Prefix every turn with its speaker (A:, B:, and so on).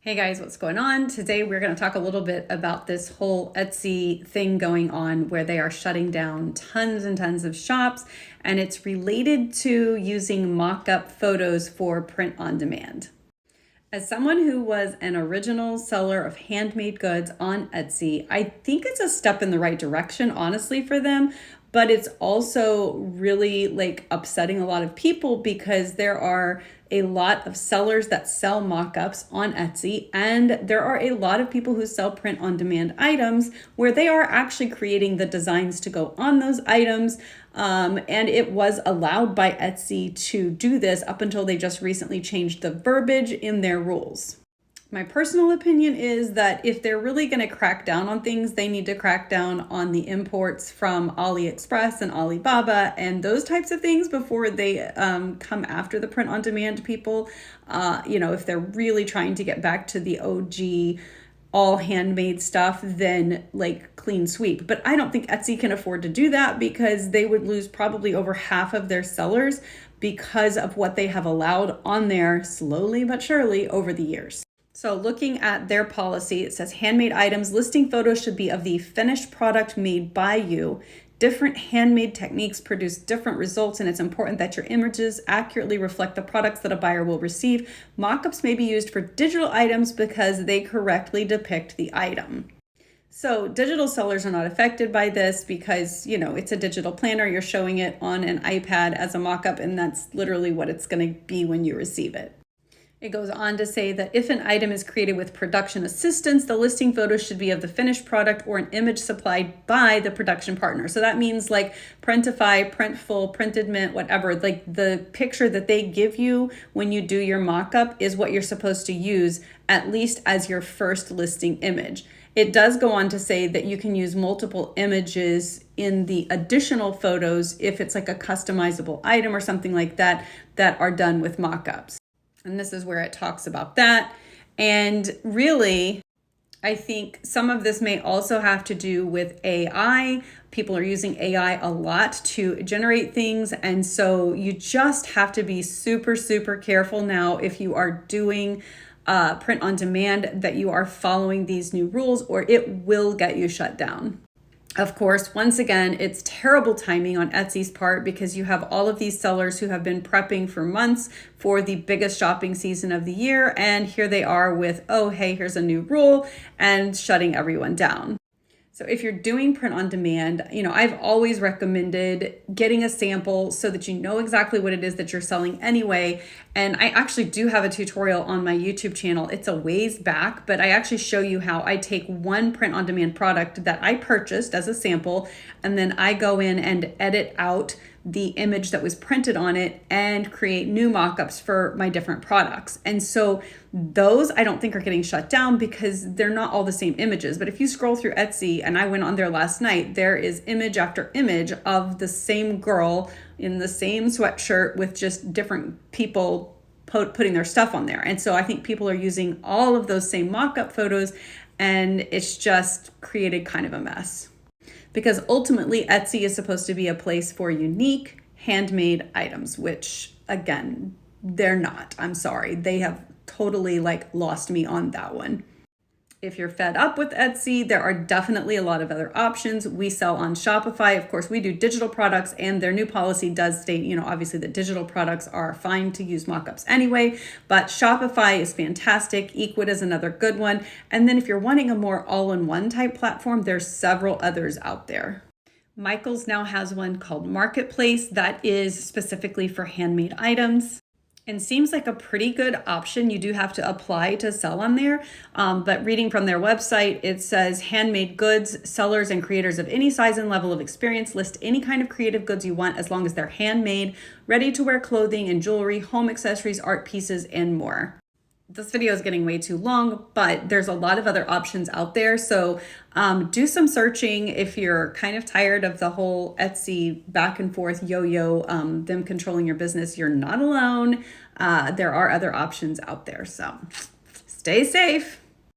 A: Hey guys, what's going on? Today we're going to talk a little bit about this whole Etsy thing going on where they are shutting down tons and tons of shops, and it's related to using mock-up photos for print on demand. As someone who was an original seller of handmade goods on Etsy, I think it's a step in the right direction, honestly, for them. But it's also really upsetting a lot of people because there are a lot of sellers that sell mock-ups on Etsy, and there are a lot of people who sell print on demand items where they are actually creating the designs to go on those items. And it was allowed by Etsy to do this up until they just recently changed the verbiage in their rules. My personal opinion is that if they're really going to crack down on things, they need to crack down on the imports from AliExpress and Alibaba and those types of things before they come after the print on demand people. If they're really trying to get back to the OG all handmade stuff, then clean sweep. But I don't think Etsy can afford to do that because they would lose probably over half of their sellers because of what they have allowed on there slowly but surely over the years. So looking at their policy, it says handmade items listing photos should be of the finished product made by you. Different handmade techniques produce different results, and it's important that your images accurately reflect the products that a buyer will receive. Mockups may be used for digital items because they correctly depict the item. So digital sellers are not affected by this because, it's a digital planner. You're showing it on an iPad as a mockup, and that's literally what it's going to be when you receive it. It goes on to say that if an item is created with production assistance, the listing photo should be of the finished product or an image supplied by the production partner. So that means Printify, Printful, Printed Mint, whatever, the picture that they give you when you do your mock-up is what you're supposed to use, at least as your first listing image. It does go on to say that you can use multiple images in the additional photos if it's a customizable item or something like that are done with mock-ups. And this is where it talks about that. And really, I think some of this may also have to do with AI. People are using AI a lot to generate things. And so you just have to be super, super careful now if you are doing print on demand that you are following these new rules, or it will get you shut down. Of course, once again, it's terrible timing on Etsy's part because you have all of these sellers who have been prepping for months for the biggest shopping season of the year. And here they are with, oh, hey, here's a new rule, and shutting everyone down. So if you're doing print on demand, I've always recommended getting a sample so that you know exactly what it is that you're selling anyway. And I actually do have a tutorial on my YouTube channel. It's a ways back, but I actually show you how I take one print on demand product that I purchased as a sample, and then I go in and edit out the image that was printed on it and create new mock-ups for my different products. And so those I don't think are getting shut down because they're not all the same images. But if you scroll through Etsy, and I went on there last night, there is image after image of the same girl in the same sweatshirt with just different people putting their stuff on there. And so I think people are using all of those same mock-up photos, and it's just created kind of a mess. Because ultimately, Etsy is supposed to be a place for unique handmade items, which, again, they're not. I'm sorry. They have totally lost me on that one. If you're fed up with Etsy, there are definitely a lot of other options. We sell on Shopify. Of course, we do digital products, and their new policy does state, obviously that digital products are fine to use mockups anyway, but Shopify is fantastic. Equid is another good one. And then if you're wanting a more all-in-one type platform, there's several others out there. Michaels now has one called Marketplace that is specifically for handmade items, and seems like a pretty good option. You do have to apply to sell on there. But reading from their website, it says handmade goods, sellers and creators of any size and level of experience list any kind of creative goods you want as long as they're handmade, ready to wear clothing and jewelry, home accessories, art pieces, and more. This video is getting way too long, but there's a lot of other options out there. So do some searching if you're kind of tired of the whole Etsy back and forth yo-yo, them controlling your business. You're not alone. There are other options out there. So stay safe.